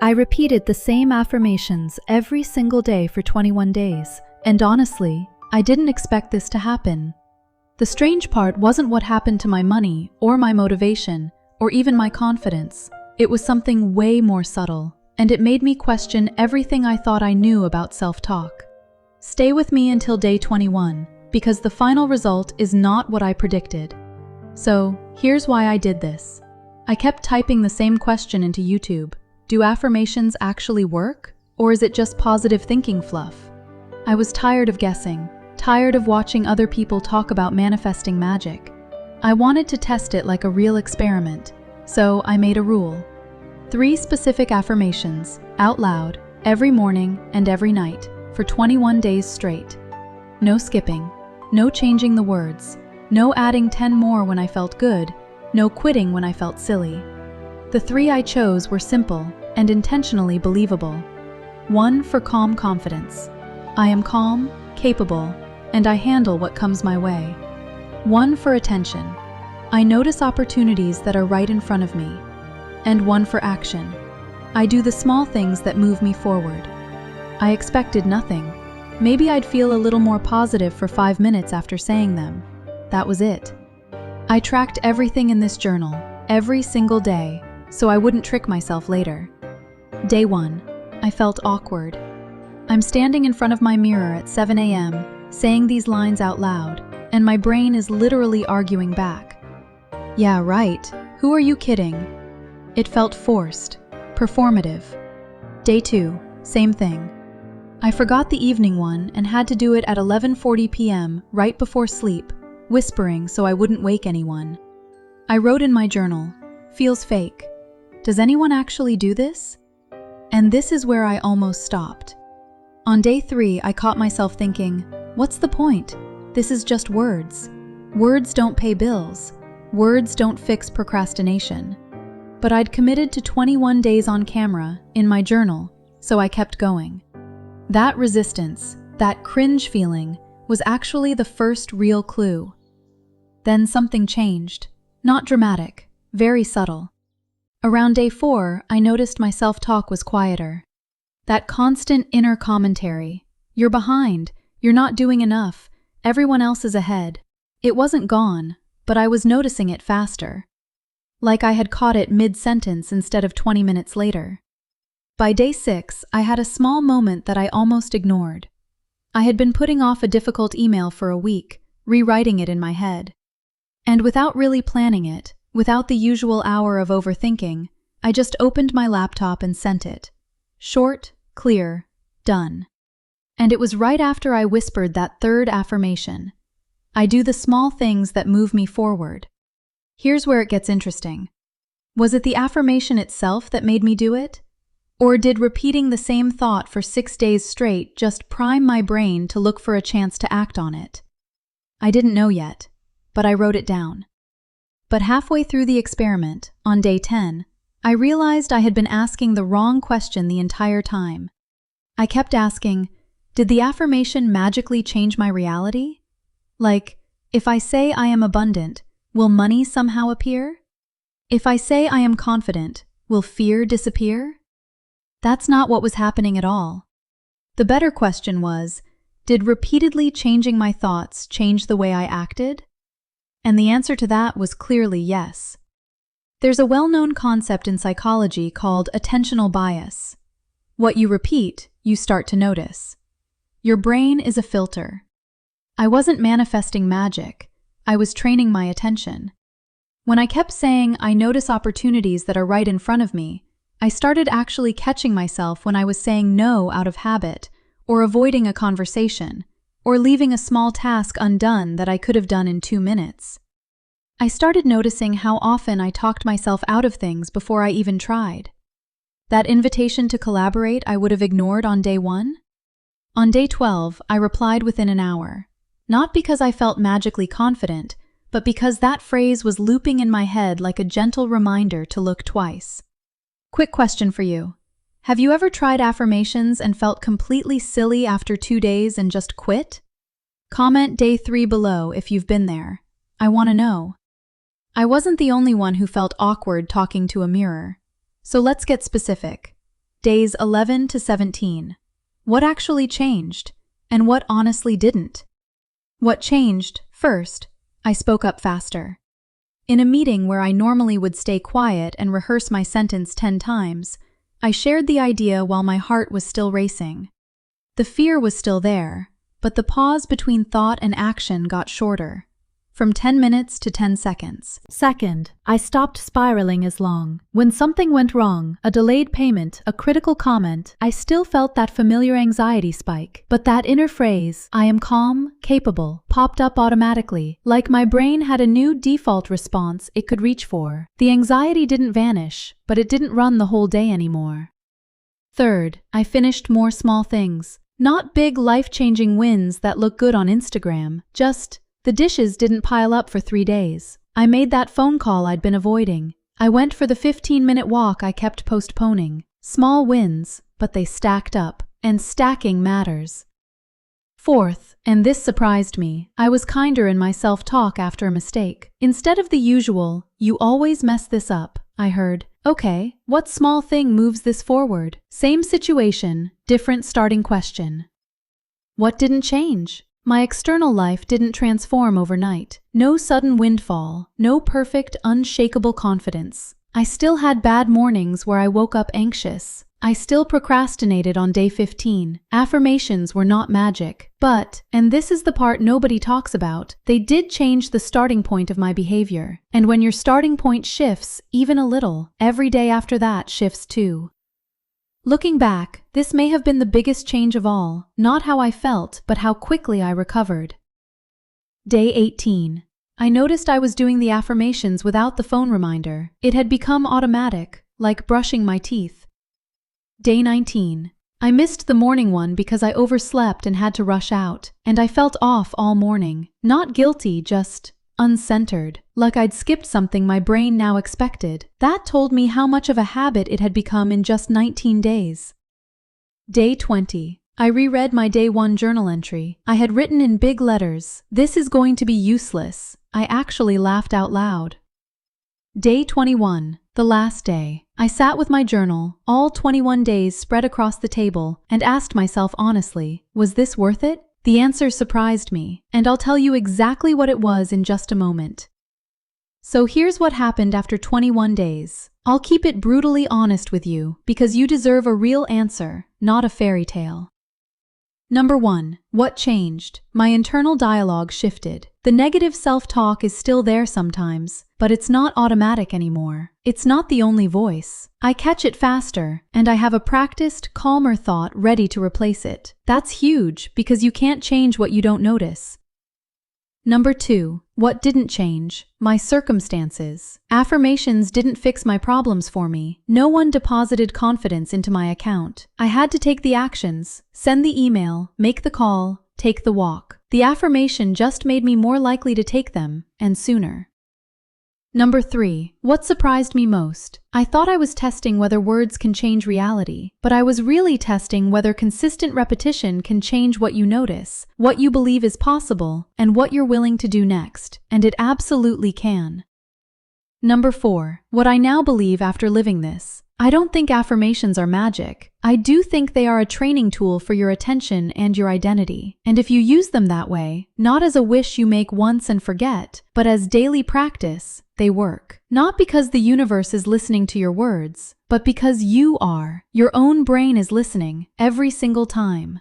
I repeated the same affirmations every single day for 21 days, and honestly, I didn't expect this to happen. The strange part wasn't what happened to my money, or my motivation, or even my confidence. It was something way more subtle, and it made me question everything I thought I knew about self-talk. Stay with me until day 21, because the final result is not what I predicted. So, here's why I did this. I kept typing the same question into YouTube. Do affirmations actually work? Or is it just positive thinking fluff? I was tired of guessing, tired of watching other people talk about manifesting magic. I wanted to test it like a real experiment, so I made a rule. 3 specific affirmations, out loud, every morning and every night, for 21 days straight. No skipping, no changing the words, no adding 10 more when I felt good, no quitting when I felt silly. The 3 I chose were simple and intentionally believable. 1 for calm confidence. I am calm, capable, and I handle what comes my way. 1 for attention. I notice opportunities that are right in front of me. And 1 for action. I do the small things that move me forward. I expected nothing. Maybe I'd feel a little more positive for 5 minutes after saying them. That was it. I tracked everything in this journal, every single day, so I wouldn't trick myself later. Day 1. I felt awkward. I'm standing in front of my mirror at 7 a.m., saying these lines out loud, and my brain is literally arguing back. Yeah, right. Who are you kidding? It felt forced, performative. Day 2. Same thing. I forgot the evening one and had to do it at 11:40 p.m. right before sleep, whispering so I wouldn't wake anyone. I wrote in my journal, feels fake. Does anyone actually do this? And this is where I almost stopped. On day 3, I caught myself thinking, what's the point? This is just words. Words don't pay bills. Words don't fix procrastination. But I'd committed to 21 days on camera, in my journal, so I kept going. That resistance, that cringe feeling, was actually the first real clue. Then something changed. Not dramatic, very subtle. Around day 4, I noticed my self-talk was quieter. That constant inner commentary, you're behind, you're not doing enough, everyone else is ahead. It wasn't gone, but I was noticing it faster. Like I had caught it mid-sentence instead of 20 minutes later. By day 6, I had a small moment that I almost ignored. I had been putting off a difficult email for a week, rewriting it in my head. And without really planning it, without the usual hour of overthinking, I just opened my laptop and sent it. Short, clear, done. And it was right after I whispered that 3rd affirmation. I do the small things that move me forward. Here's where it gets interesting. Was it the affirmation itself that made me do it? Or did repeating the same thought for 6 days straight just prime my brain to look for a chance to act on it? I didn't know yet, but I wrote it down. But halfway through the experiment, on day 10, I realized I had been asking the wrong question the entire time. I kept asking, did the affirmation magically change my reality? Like, if I say I am abundant, will money somehow appear? If I say I am confident, will fear disappear? That's not what was happening at all. The better question was, did repeatedly changing my thoughts change the way I acted? And the answer to that was clearly yes. There's a well-known concept in psychology called attentional bias. What you repeat, you start to notice. Your brain is a filter. I wasn't manifesting magic. I was training my attention. When I kept saying I notice opportunities that are right in front of me, I started actually catching myself when I was saying no out of habit, or avoiding a conversation, or leaving a small task undone that I could have done in 2 minutes. I started noticing how often I talked myself out of things before I even tried. That invitation to collaborate I would have ignored on day 1? On day 12, I replied within an hour. Not because I felt magically confident, but because that phrase was looping in my head like a gentle reminder to look twice. Quick question for you. Have you ever tried affirmations and felt completely silly after 2 days and just quit? Comment day 3 below if you've been there. I want to know. I wasn't the only one who felt awkward talking to a mirror. So let's get specific. Days 11 to 17. What actually changed? And what honestly didn't? What changed? First, I spoke up faster. In a meeting where I normally would stay quiet and rehearse my sentence 10 times, I shared the idea while my heart was still racing. The fear was still there, but the pause between thought and action got shorter, from 10 minutes to 10 seconds. Second, I stopped spiraling as long. When something went wrong, a delayed payment, a critical comment, I still felt that familiar anxiety spike. But that inner phrase, "I am calm, capable," popped up automatically, like my brain had a new default response it could reach for. The anxiety didn't vanish, but it didn't run the whole day anymore. Third, I finished more small things. Not big life-changing wins that look good on Instagram, just the dishes didn't pile up for 3 days. I made that phone call I'd been avoiding. I went for the 15-minute walk I kept postponing. Small wins, but they stacked up, and stacking matters. Fourth, and this surprised me, I was kinder in my self-talk after a mistake. Instead of the usual, "You always mess this up," I heard, "Okay, what small thing moves this forward?" Same situation, different starting question. What didn't change? My external life didn't transform overnight. No sudden windfall, no perfect, unshakable confidence. I still had bad mornings where I woke up anxious. I still procrastinated on day 15. Affirmations were not magic. But, and this is the part nobody talks about, they did change the starting point of my behavior. And when your starting point shifts, even a little, every day after that shifts too. Looking back, this may have been the biggest change of all, not how I felt, but how quickly I recovered. Day 18. I noticed I was doing the affirmations without the phone reminder. It had become automatic, like brushing my teeth. Day 19. I missed the morning one because I overslept and had to rush out, and I felt off all morning. Not guilty, just uncentered, like I'd skipped something my brain now expected. That told me how much of a habit it had become in just 19 days. Day 20. I reread my day 1 journal entry. I had written in big letters, "This is going to be useless." I actually laughed out loud. Day 21. The last day. I sat with my journal, all 21 days spread across the table, and asked myself honestly, was this worth it? The answer surprised me, and I'll tell you exactly what it was in just a moment. So here's what happened after 21 days. I'll keep it brutally honest with you, because you deserve a real answer, not a fairy tale. Number 1. What changed? My internal dialogue shifted. The negative self-talk is still there sometimes, but it's not automatic anymore. It's not the only voice. I catch it faster, and I have a practiced, calmer thought ready to replace it. That's huge, because you can't change what you don't notice. Number 2. What didn't change? My circumstances. Affirmations didn't fix my problems for me. No one deposited confidence into my account. I had to take the actions, send the email, make the call, take the walk. The affirmation just made me more likely to take them, and sooner. Number 3. What surprised me most? I thought I was testing whether words can change reality, but I was really testing whether consistent repetition can change what you notice, what you believe is possible, and what you're willing to do next. And it absolutely can. Number 4. What I now believe after living this. I don't think affirmations are magic. I do think they are a training tool for your attention and your identity. And if you use them that way, not as a wish you make once and forget, but as daily practice, they work. Not because the universe is listening to your words, but because you are. Your own brain is listening, every single time.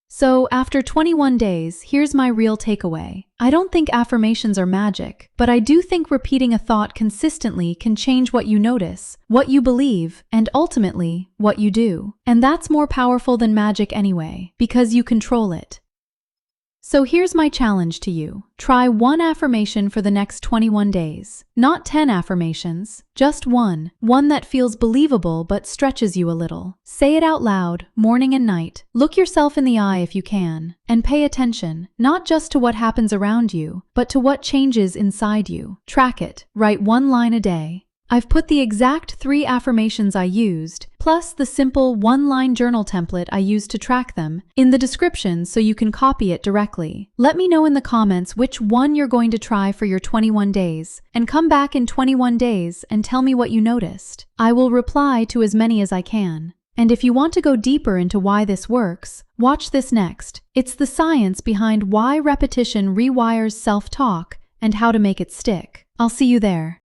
So, after 21 days, here's my real takeaway. I don't think affirmations are magic, but I do think repeating a thought consistently can change what you notice, what you believe, and ultimately, what you do. And that's more powerful than magic anyway, because you control it. So here's my challenge to you. Try one affirmation for the next 21 days. Not 10 affirmations, just one. One that feels believable but stretches you a little. Say it out loud, morning and night. Look yourself in the eye if you can. And pay attention, not just to what happens around you, but to what changes inside you. Track it. Write one line a day. I've put the exact 3 affirmations I used, plus the simple one-line journal template I used to track them, in the description so you can copy it directly. Let me know in the comments which one you're going to try for your 21 days, and come back in 21 days and tell me what you noticed. I will reply to as many as I can. And if you want to go deeper into why this works, watch this next. It's the science behind why repetition rewires self-talk and how to make it stick. I'll see you there.